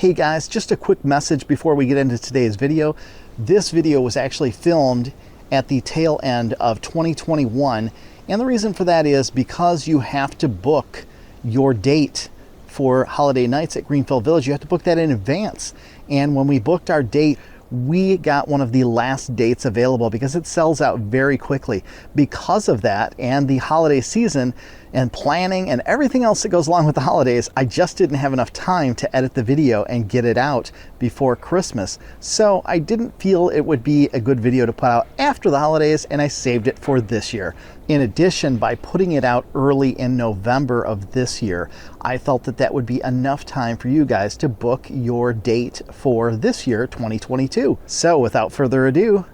Hey guys, just a quick message before we get into today's video. This video was actually filmed at the tail end of 2021, and the reason for that is because you have to book your date for holiday nights at Greenfield Village. You have to book that in advance, and when we booked our date, we got one of the last dates available because it sells out very quickly. Because of that and the holiday season and planning and everything else that goes along with the holidays, I just didn't have enough time to edit the video and get it out before Christmas. So I didn't feel it would be a good video to put out after the holidays, and I saved it for this year. In addition, by putting it out early in November of this year, I felt that that would be enough time for you guys to book your date for this year, 2022. So without further ado,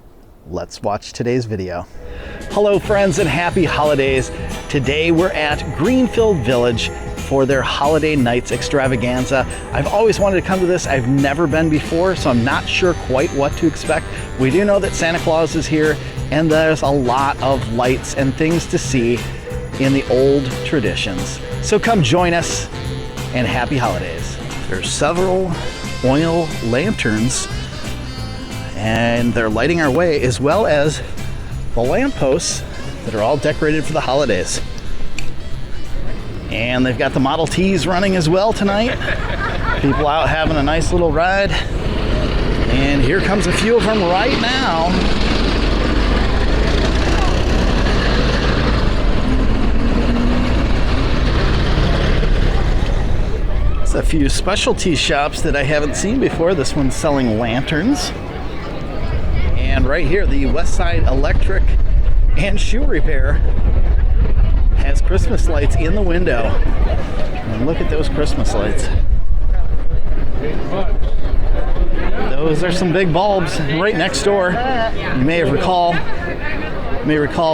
let's watch today's video. Hello friends and happy holidays. Today we're at Greenfield Village for their Holiday Nights extravaganza. I've always wanted to come to this. I've never been before, so I'm not sure quite what to expect. We do know that Santa Claus is here, and there's a lot of lights and things to see in the old traditions. So come join us, and happy holidays. There's several oil lanterns, and they're lighting our way, as well as the lampposts that are all decorated for the holidays. And they've got the Model Ts running as well tonight. People out having a nice little ride. And here comes a few of them right now. There's a few specialty shops that I haven't seen before. This one's selling lanterns. And right here, the Westside Electric and Shoe Repair has Christmas lights in the window. And look at those Christmas lights. Those are some big bulbs right next door. You may recall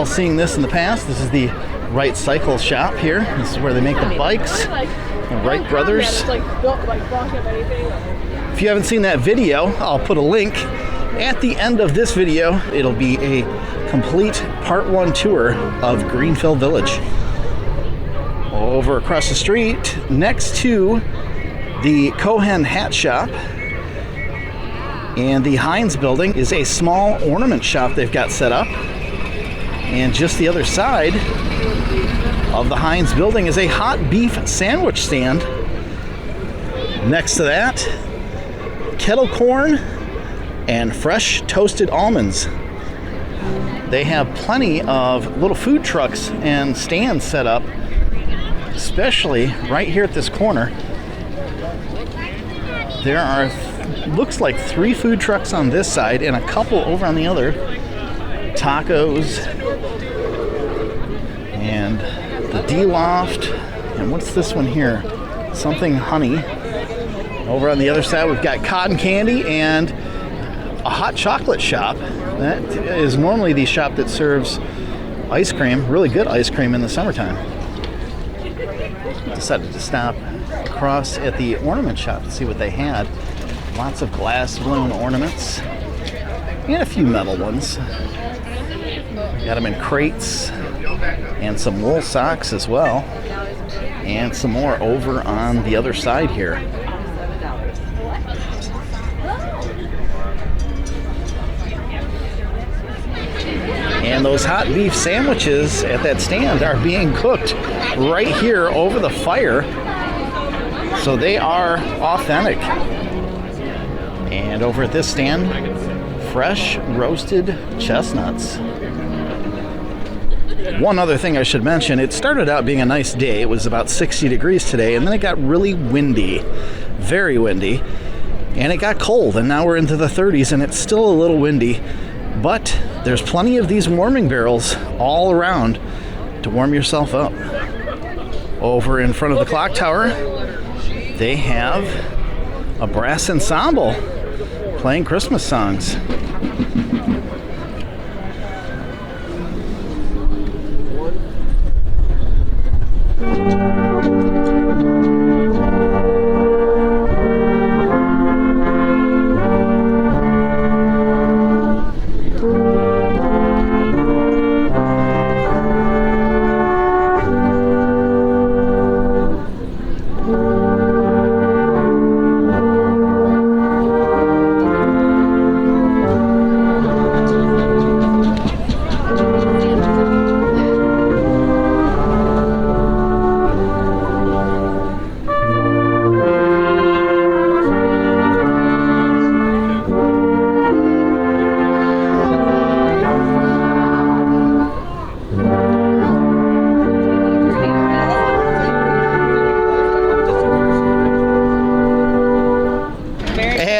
seeing this in the past. This is the Wright Cycle Shop here. This is where they make the bikes. The Wright brothers. If you haven't seen that video, I'll put a link at the end of this video. It'll be a complete part 1 tour of Greenfield Village. Over across the street, next to the Cohen Hat Shop and the Heinz building, is a small ornament shop they've got set up. And just the other side of the Heinz building is a hot beef sandwich stand. Next to that, kettle corn and fresh toasted almonds. They have plenty of little food trucks and stands set up, especially right here at this corner. There are, looks like 3 food trucks on this side and a couple over on the other. Tacos and the D-Loft, and what's this one here? Something honey. Over on the other side, we've got cotton candy and a hot chocolate shop. That is normally the shop that serves ice cream, really good ice cream in the summertime. Decided to stop across at the ornament shop to see what they had. Lots of glass blown ornaments and a few metal ones. Got them in crates and some wool socks as well, and some more over on the other side here. And those hot beef sandwiches at that stand are being cooked right here over the fire. So they are authentic. And over at this stand, fresh roasted chestnuts. One other thing I should mention, it started out being a nice day. It was about 60 degrees today, and then it got really windy, very windy. And it got cold, and now we're into the 30s, and it's still a little windy. But there's plenty of these warming barrels all around to warm yourself up. Over in front of the clock tower, they have a brass ensemble playing Christmas songs.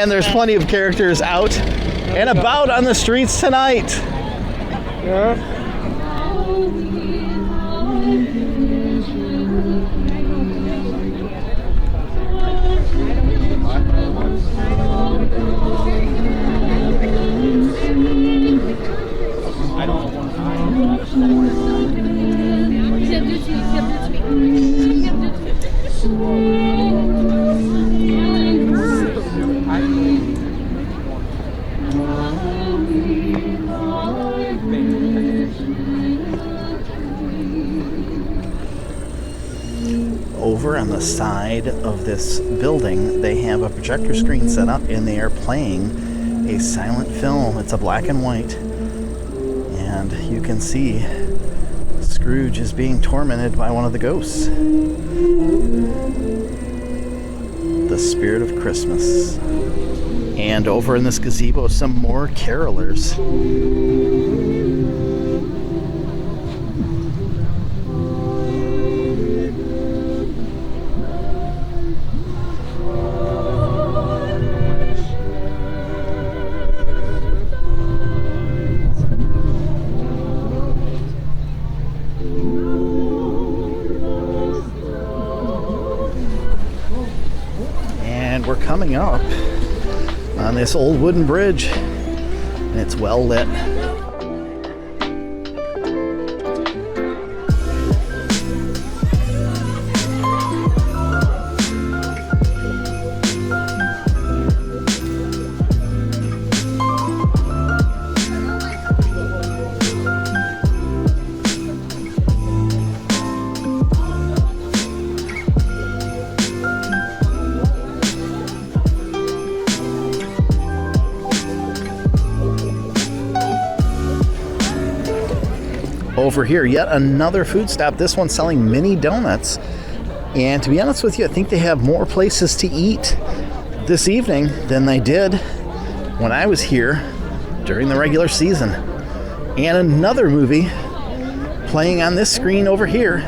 And there's plenty of characters out and about on the streets tonight. Yeah. Over on the side of this building, they have a projector screen set up and they are playing a silent film. It's a black and white. And you can see Scrooge is being tormented by one of the ghosts. The spirit of Christmas. And over in this gazebo, some more carolers. We're coming up on this old wooden bridge, and it's well lit. Over here, yet another food stop. This one's selling mini donuts. And to be honest with you, I think they have more places to eat this evening than they did when I was here during the regular season. And another movie playing on this screen over here.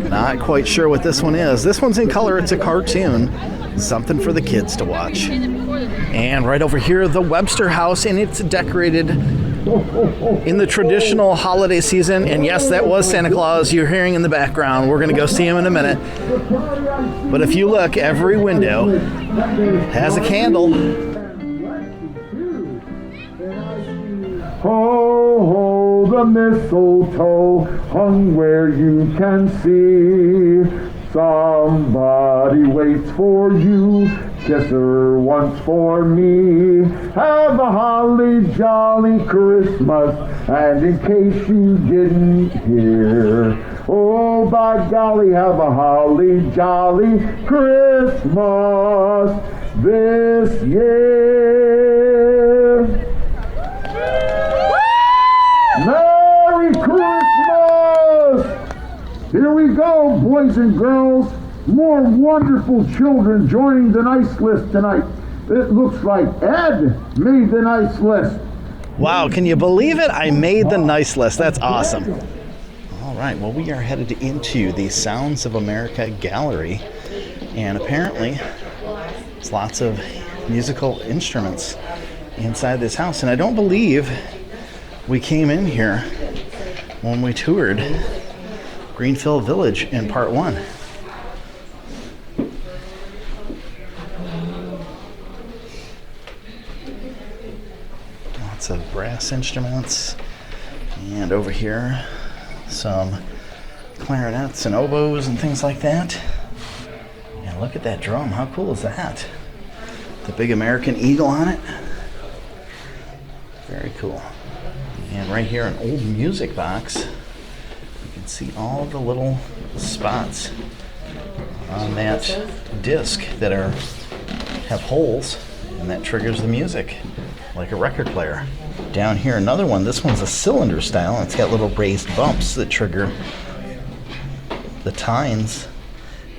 Not quite sure what this one is. This one's in color. It's a cartoon. Something for the kids to watch. And right over here, the Webster House, and it's decorated in the traditional holiday season. And yes, that was Santa Claus you're hearing in the background. We're going to go see him in a minute. But if you look, every window has a candle. Ho, ho, the mistletoe hung where you can see. Somebody waits for you, kiss her once for me. Have a holly jolly Christmas, and in case you didn't hear, oh by golly, have a holly jolly Christmas this year. Merry Christmas! Here we go, boys and girls. More wonderful children joining the nice list tonight. It looks like Ed made the nice list. Wow, can you believe it? I made the nice list. That's awesome. All right, well, we are headed into the Sounds of America Gallery. And apparently, there's lots of musical instruments inside this house. And I don't believe we came in here when we toured Greenfield Village in part 1. Lots of brass instruments. And over here, some clarinets and oboes and things like that. And look at that drum. How cool is that? The big American eagle on it. Very cool. And right here, an old music box. See all the little spots on that disc that have holes, and that triggers the music like a record player. Down here, another one. This one's a cylinder style. It's got little raised bumps that trigger the tines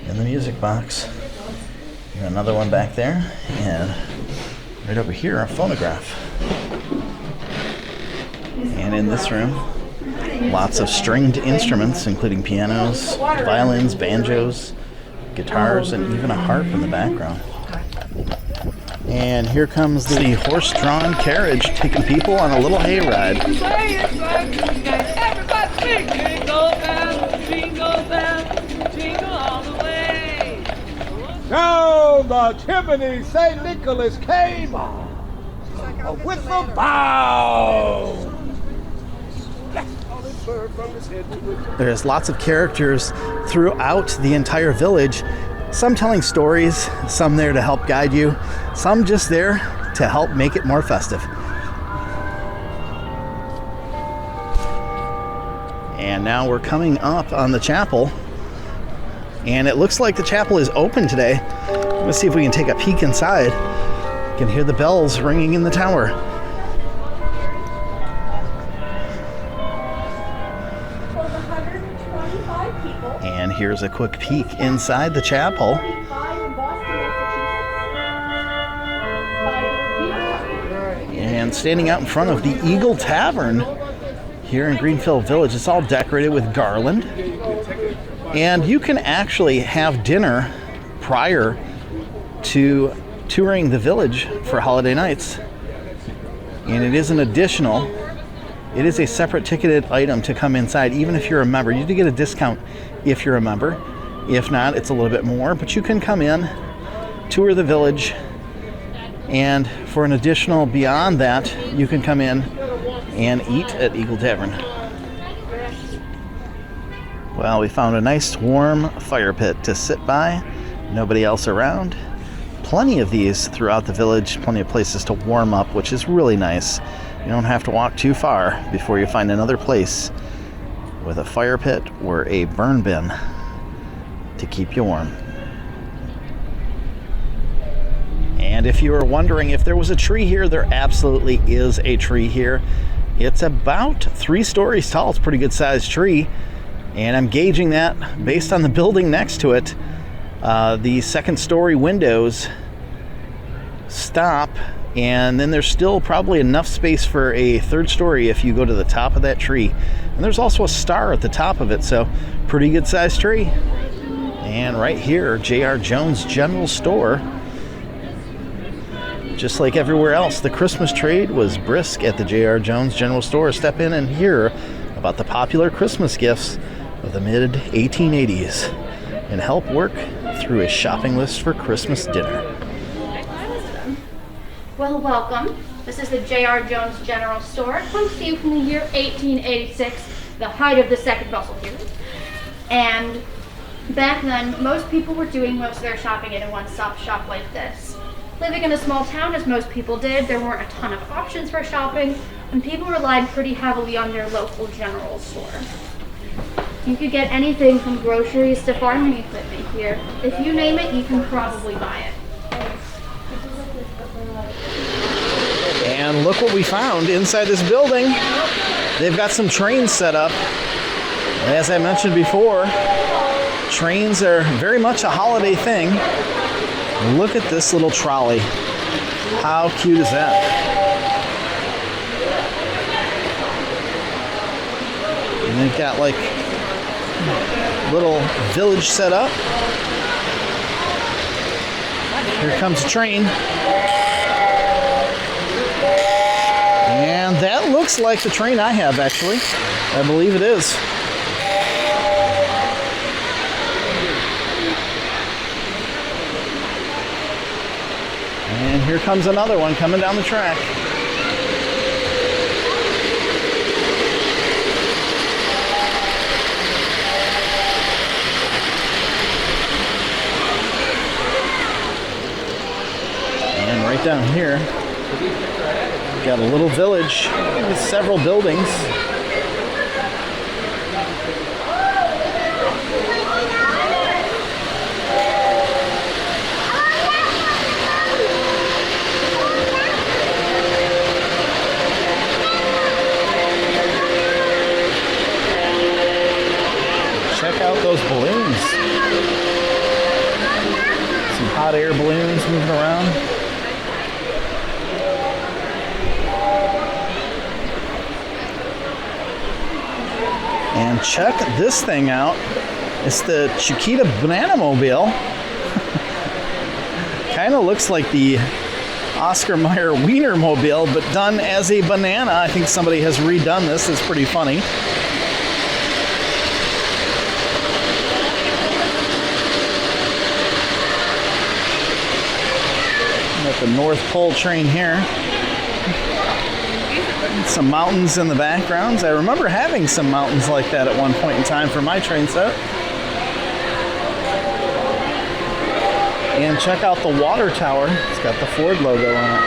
in the music box. And another one back there, and right over here, a phonograph. And in this room, Lots of stringed instruments, including pianos, violins, banjos, guitars, and even a harp in the background. And here comes the horse-drawn carriage taking people on a little hayride. Down the chimney St. Nicholas came with a bow. There's lots of characters throughout the entire village, some telling stories, some there to help guide you, some just there to help make it more festive. And now we're coming up on the chapel, and it looks like the chapel is open today. Let's see if we can take a peek inside. You can hear the bells ringing in the tower. And here's a quick peek inside the chapel. And standing out in front of the Eagle Tavern here in Greenfield Village, it's all decorated with garland. And you can actually have dinner prior to touring the village for holiday nights. And it is an additional, it is a separate ticketed item to come inside, even if you're a member. You do get a discount if you're a member. If not, it's a little bit more, but you can come in, tour the village, and for an additional beyond that, you can come in and eat at Eagle Tavern. Well, we found a nice warm fire pit to sit by, nobody else around. Plenty of these throughout the village, plenty of places to warm up, which is really nice. You don't have to walk too far before you find another place with a fire pit or a burn bin to keep you warm. And if you were wondering if there was a tree here, there absolutely is a tree here. It's about 3 stories tall. It's a pretty good sized tree. And I'm gauging that based on the building next to it. The second story windows stop, and then there's still probably enough space for a third story if you go to the top of that tree. And there's also a star at the top of it, so pretty good sized tree. And right here, J.R. Jones General Store. Just like everywhere else, the Christmas trade was brisk at the J.R. Jones General Store. Step in and hear about the popular Christmas gifts of the mid-1880s and help work through a shopping list for Christmas dinner. Well, welcome. This is the J.R. Jones General Store. It comes to you from the year 1886, the height of the Second Russell period. And back then, most people were doing most of their shopping in a one-stop shop like this. Living in a small town, as most people did, there weren't a ton of options for shopping, and people relied pretty heavily on their local general store. You could get anything from groceries to farming equipment here. If you name it, you can probably buy it. And look what we found inside this building. They've got some trains set up. As I mentioned before, trains are very much a holiday thing. Look at this little trolley. How cute is that? And they've got like little village set up. Here comes a train. And that looks like the train I have, actually. I believe it is. And here comes another one coming down the track. And right down here, we've got a little village with several buildings. Check out those balloons. Some hot air balloons moving around. check this thing out. It's the Chiquita Banana Mobile. Kind of looks like the Oscar Mayer Wiener Mobile, but done as a banana. I think somebody has redone this. It's pretty funny. Got the North Pole train here. Some mountains in the background. I remember having some mountains like that at one point in time for my train set. And check out the water tower. It's got the Ford logo on it.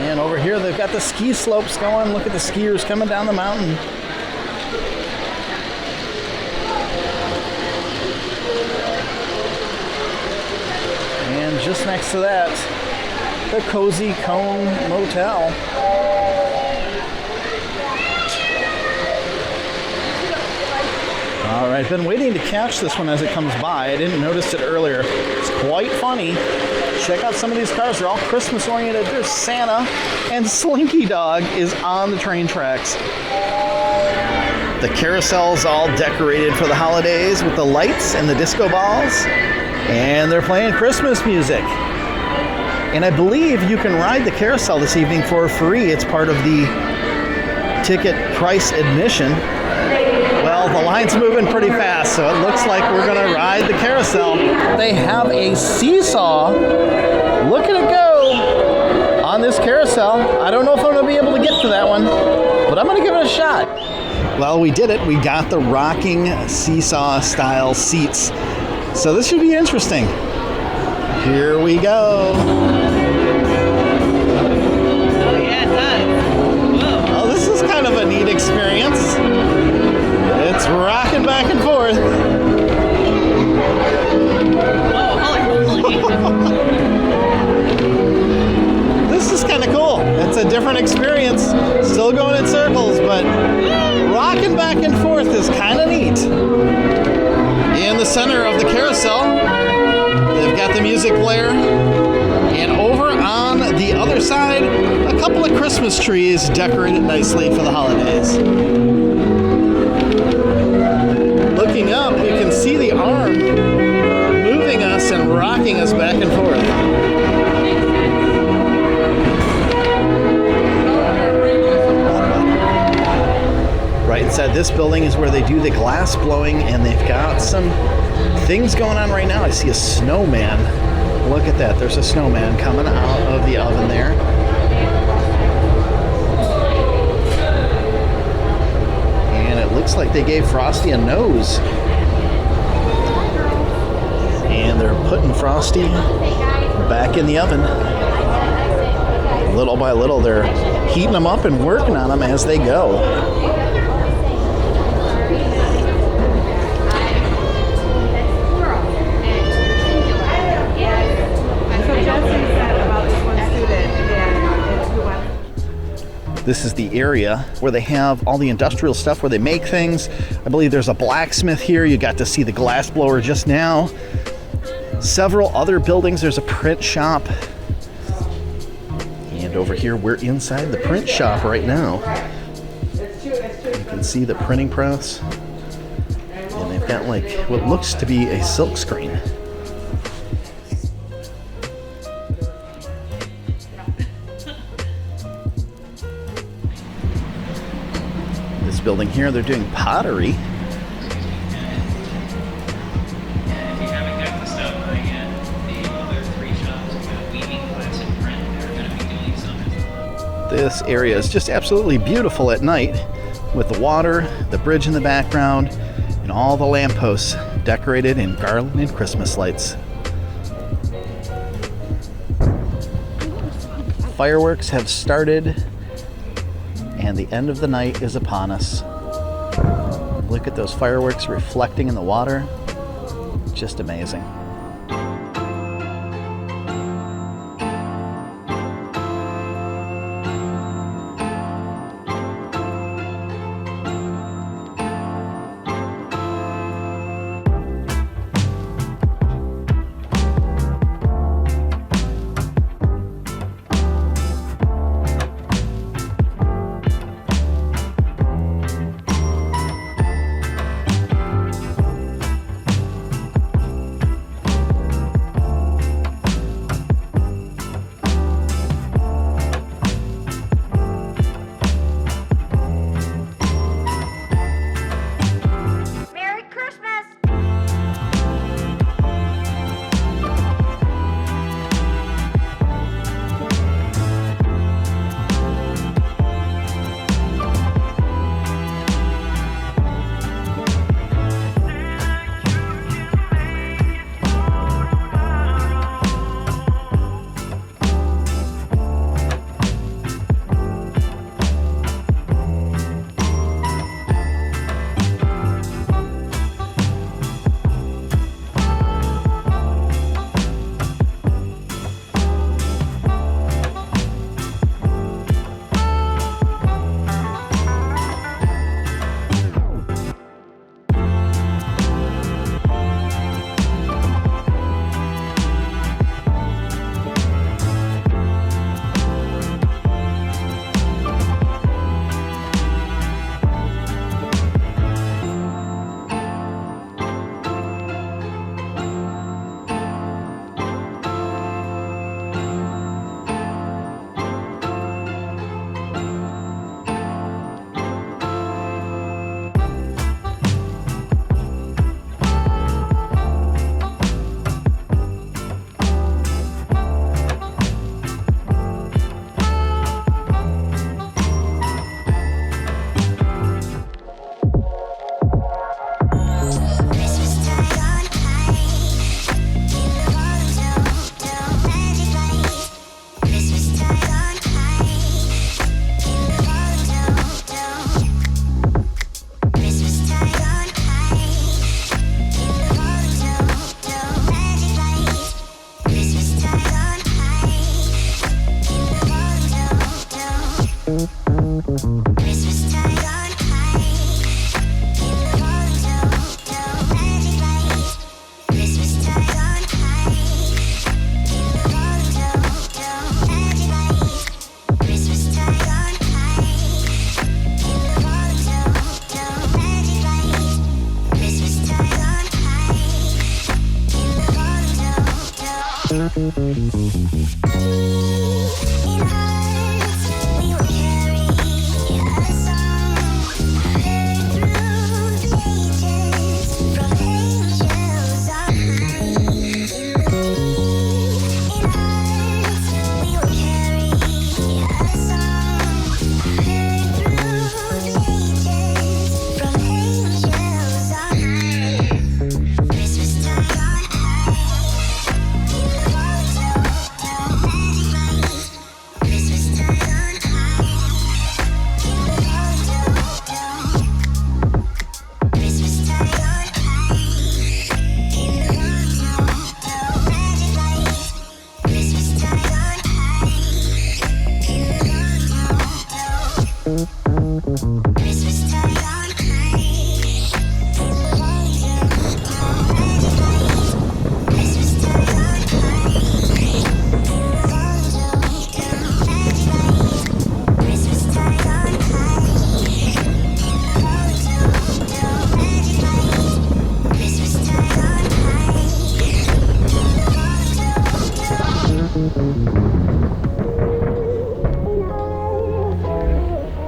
And over here they've got the ski slopes going. Look at the skiers coming down the mountain. And just next to that, the Cozy Cone Motel. All right, been waiting to catch this one as it comes by. I didn't notice it earlier. It's quite funny. Check out some of these cars. They're all Christmas oriented. There's Santa, and Slinky Dog is on the train tracks. The carousel's all decorated for the holidays with the lights and the disco balls. And they're playing Christmas music. And I believe you can ride the carousel this evening for free. It's part of the ticket price admission. Well, the line's moving pretty fast, so it looks like we're gonna ride the carousel. They have a seesaw. Look at it go on this carousel. I don't know if I'm gonna be able to get to that one, but I'm gonna give it a shot. Well, we did it. We got the rocking seesaw style seats. So this should be interesting. Here we go. Oh yeah, it does. Whoa. Oh, this is kind of a neat experience. It's rocking back and forth. Oh, holy moly. This is kind of cool. It's a different experience. Still going in circles, but rocking back and forth is kind of neat. In the center of the carousel, they've got the music player, and over on the other side, a couple of Christmas trees decorated nicely for the holidays. Looking up, you can see the arm moving us and rocking us back and forth. Right inside this building is where they do the glass blowing, and they've got some things going on right now. I see a snowman. Look at that. There's a snowman coming out of the oven there. And it looks like they gave Frosty a nose. And they're putting Frosty back in the oven. Little by little, they're heating them up and working on them as they go. This is the area where they have all the industrial stuff where they make things. I believe there's a blacksmith here. You got to see the glass blower just now. Several other buildings. There's a print shop. And over here, we're inside the print shop right now. You can see the printing press. And they've got like what looks to be a silk screen. Building here, they're doing pottery. If you haven't got the stuff yet, the other three shops have got weaving class and print. They're going to be doing some as well. This area is just absolutely beautiful at night with the water, the bridge in the background, and all the lampposts decorated in garland and Christmas lights. Fireworks have started, and the end of the night is upon us. Look at those fireworks reflecting in the water. Just amazing.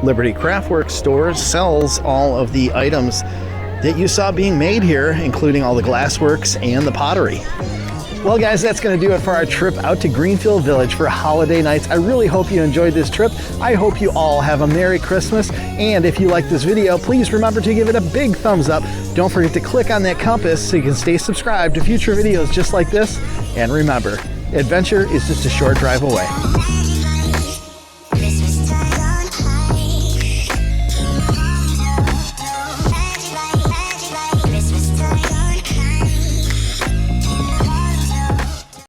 Liberty Craftworks Stores sells all of the items that you saw being made here, including all the glassworks and the pottery. Well guys, that's going to do it for our trip out to Greenfield Village for holiday nights. I really hope you enjoyed this trip. I hope you all have a Merry Christmas. And if you like this video, please remember to give it a big thumbs up. Don't forget to click on that compass so you can stay subscribed to future videos just like this. And remember, adventure is just a short drive away.